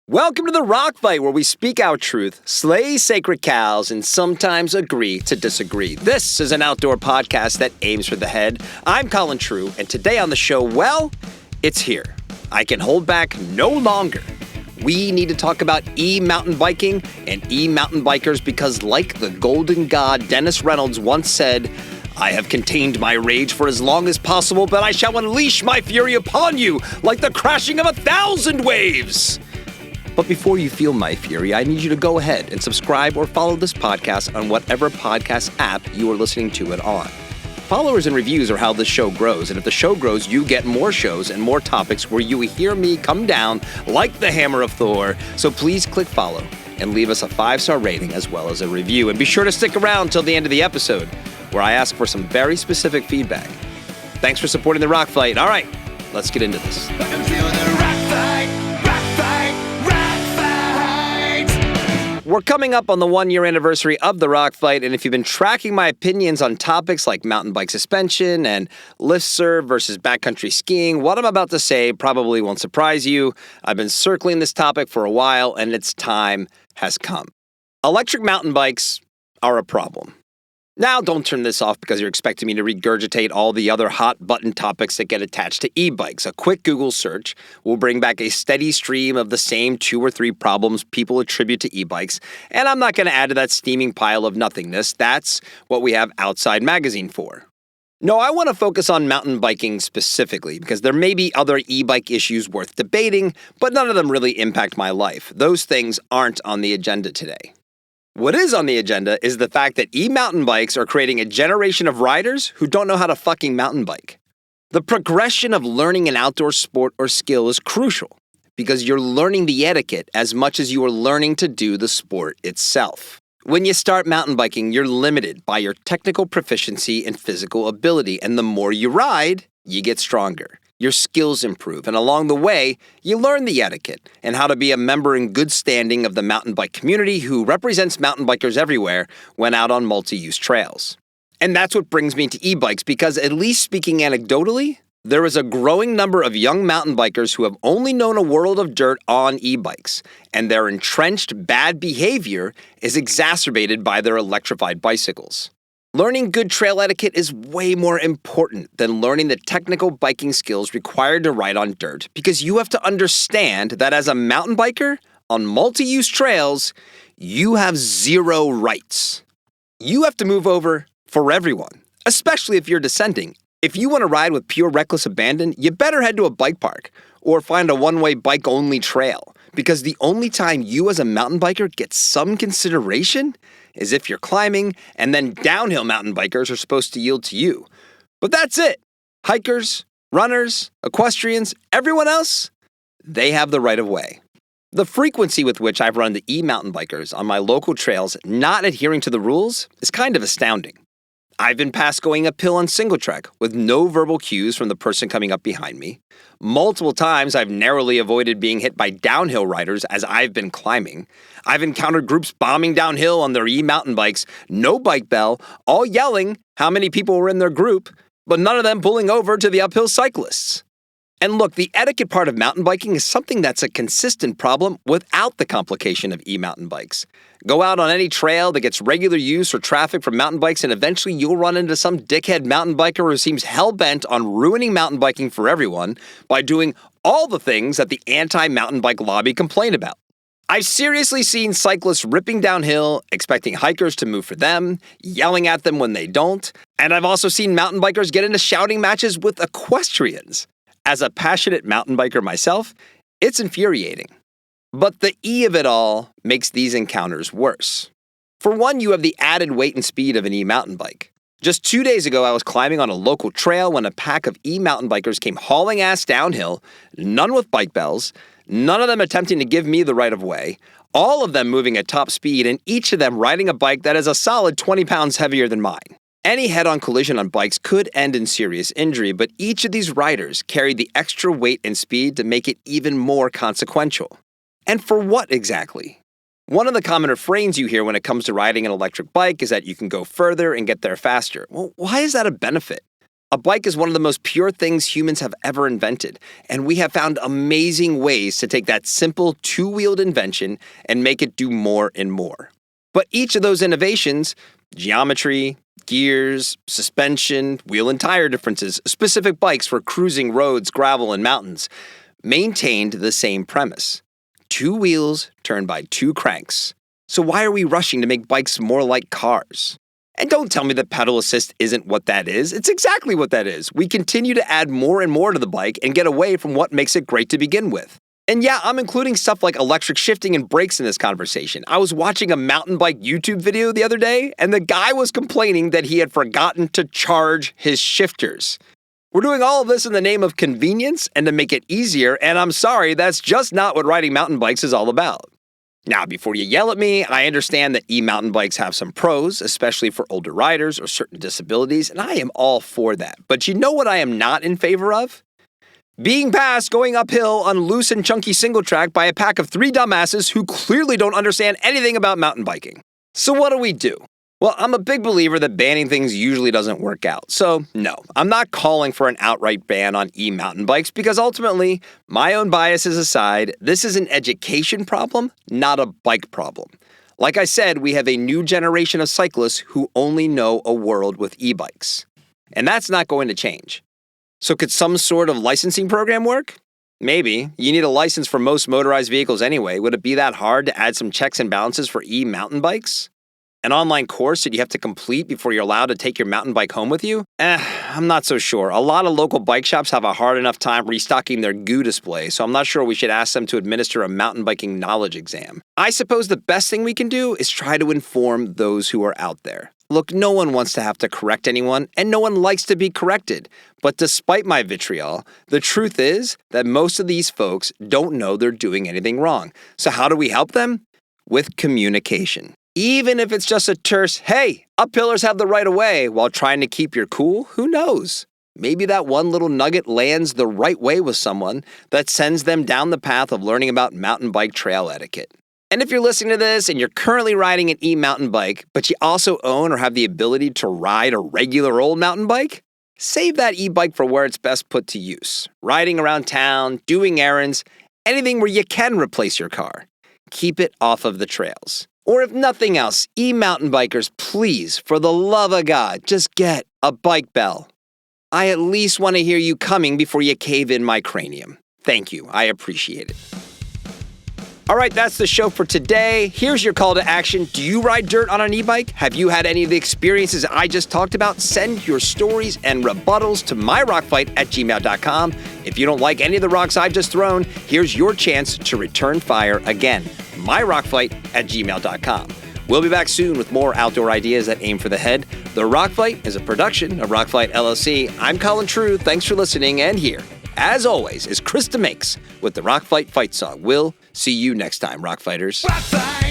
Welcome to the Rock Fight, where we speak our truth, slay sacred cows, and sometimes agree to disagree. This is an outdoor podcast that aims for the head. I'm Colin, and today on the show, well, it's here. I can hold back no longer. We need to talk about e-mountain biking and e-mountain bikers because, like the golden god Dennis Reynolds once said, I have contained my rage for as long as possible, but I shall unleash my fury upon you like the crashing of 1,000 waves. But before you feel my fury, I need you to go ahead and subscribe or follow this podcast on whatever podcast app you are listening to it on. Followers and reviews are how this show grows, and if the show grows, you get more shows and more topics where you hear me come down like the hammer of Thor. So please click follow and leave us a 5-star rating as well as a review. And be sure to stick around till the end of the episode, where I ask for some very specific feedback. Thanks for supporting the Rock Fight. All right, let's get into this. We're coming up on the 1-year anniversary of the Rock Fight, and if you've been tracking my opinions on topics like mountain bike suspension and lift serve versus backcountry skiing, what I'm about to say probably won't surprise you. I've been circling this topic for a while, and its time has come. Electric mountain bikes are a problem. Now, don't turn this off because you're expecting me to regurgitate all the other hot-button topics that get attached to e-bikes. A quick Google search will bring back a steady stream of the same 2 or 3 problems people attribute to e-bikes, and I'm not going to add to that steaming pile of nothingness. That's what we have Outside Magazine for. No, I want to focus on mountain biking specifically because there may be other e-bike issues worth debating, but none of them really impact my life. Those things aren't on the agenda today. What is on the agenda is the fact that e-mountain bikes are creating a generation of riders who don't know how to fucking mountain bike. The progression of learning an outdoor sport or skill is crucial because you're learning the etiquette as much as you are learning to do the sport itself. When you start mountain biking, you're limited by your technical proficiency and physical ability, and the more you ride, you get stronger. Your skills improve, and along the way, you learn the etiquette and how to be a member in good standing of the mountain bike community who represents mountain bikers everywhere when out on multi-use trails. And that's what brings me to e-bikes because, at least speaking anecdotally, there is a growing number of young mountain bikers who have only known a world of dirt on e-bikes, and their entrenched bad behavior is exacerbated by their electrified bicycles. Learning good trail etiquette is way more important than learning the technical biking skills required to ride on dirt because you have to understand that as a mountain biker on multi-use trails, you have 0 rights. You have to move over for everyone, especially if you're descending. If you want to ride with pure reckless abandon, you better head to a bike park or find a one-way bike-only trail because the only time you as a mountain biker get some consideration is if you're climbing, and then downhill mountain bikers are supposed to yield to you. But that's it. Hikers, runners, equestrians, everyone else, they have the right of way. The frequency with which I've run into e-mountain bikers on my local trails not adhering to the rules is kind of astounding. I've been past going uphill on single track with no verbal cues from the person coming up behind me. Multiple times I've narrowly avoided being hit by downhill riders as I've been climbing. I've encountered groups bombing downhill on their e-mountain bikes, no bike bell, all yelling how many people were in their group, but none of them pulling over to the uphill cyclists. And look, the etiquette part of mountain biking is something that's a consistent problem without the complication of e-mountain bikes. Go out on any trail that gets regular use or traffic from mountain bikes, and eventually you'll run into some dickhead mountain biker who seems hell-bent on ruining mountain biking for everyone by doing all the things that the anti-mountain bike lobby complain about. I've seriously seen cyclists ripping downhill, expecting hikers to move for them, yelling at them when they don't, and I've also seen mountain bikers get into shouting matches with equestrians. As a passionate mountain biker myself, it's infuriating. But the E of it all makes these encounters worse. For one, you have the added weight and speed of an e-mountain bike. Just 2 days ago, I was climbing on a local trail when a pack of e-mountain bikers came hauling ass downhill, none with bike bells, none of them attempting to give me the right of way, all of them moving at top speed, and each of them riding a bike that is a solid 20 pounds heavier than mine. Any head-on collision on bikes could end in serious injury, but each of these riders carried the extra weight and speed to make it even more consequential. And for what exactly? One of the common refrains you hear when it comes to riding an electric bike is that you can go further and get there faster. Well, why is that a benefit? A bike is one of the most pure things humans have ever invented, and we have found amazing ways to take that simple two-wheeled invention and make it do more and more. But each of those innovations, geometry, gears, suspension, wheel and tire differences, specific bikes for cruising roads, gravel, and mountains, maintained the same premise. Two wheels turned by two cranks. So why are we rushing to make bikes more like cars? And don't tell me that pedal assist isn't what that is. It's exactly what that is. We continue to add more and more to the bike and get away from what makes it great to begin with. And yeah, I'm including stuff like electric shifting and brakes in this conversation. I was watching a mountain bike YouTube video the other day, and the guy was complaining that he had forgotten to charge his shifters. We're doing all of this in the name of convenience and to make it easier, and I'm sorry, that's just not what riding mountain bikes is all about. Now, before you yell at me, I understand that e-mountain bikes have some pros, especially for older riders or certain disabilities, and I am all for that. But you know what I am not in favor of? Being passed going uphill on loose and chunky single track by a pack of three dumbasses who clearly don't understand anything about mountain biking. So what do? Well, I'm a big believer that banning things usually doesn't work out. So no, I'm not calling for an outright ban on e-mountain bikes because ultimately, my own biases aside, this is an education problem, not a bike problem. Like I said, we have a new generation of cyclists who only know a world with e-bikes. And that's not going to change. So could some sort of licensing program work? Maybe. You need a license for most motorized vehicles anyway. Would it be that hard to add some checks and balances for e-mountain bikes? An online course that you have to complete before you're allowed to take your mountain bike home with you? I'm not so sure. A lot of local bike shops have a hard enough time restocking their goo display, so I'm not sure we should ask them to administer a mountain biking knowledge exam. I suppose the best thing we can do is try to inform those who are out there. Look, no one wants to have to correct anyone, and no one likes to be corrected. But despite my vitriol, the truth is that most of these folks don't know they're doing anything wrong. So how do we help them? With communication. Even if it's just a terse, hey, uphillers have the right of way while trying to keep your cool, who knows? Maybe that one little nugget lands the right way with someone that sends them down the path of learning about mountain bike trail etiquette. And if you're listening to this and you're currently riding an e-mountain bike, but you also own or have the ability to ride a regular old mountain bike, save that e-bike for where it's best put to use. Riding around town, doing errands, anything where you can replace your car. Keep it off of the trails. Or if nothing else, e-mountain bikers, please, for the love of God, just get a bike bell. I at least want to hear you coming before you cave in my cranium. Thank you. I appreciate it. All right, that's the show for today. Here's your call to action. Do you ride dirt on an e-bike? Have you had any of the experiences I just talked about? Send your stories and rebuttals to myrockfight@gmail.com. If you don't like any of the rocks I've just thrown, here's your chance to return fire again. myrockfight@gmail.com. We'll be back soon with more outdoor ideas that aim for the head. The Rock Fight is a production of Rockfight LLC. I'm Colin True. Thanks for listening. And here, as always, is Krista Makes with the Rock Fight fight song. We'll see you next time, Rock Fighters. Rock Fight!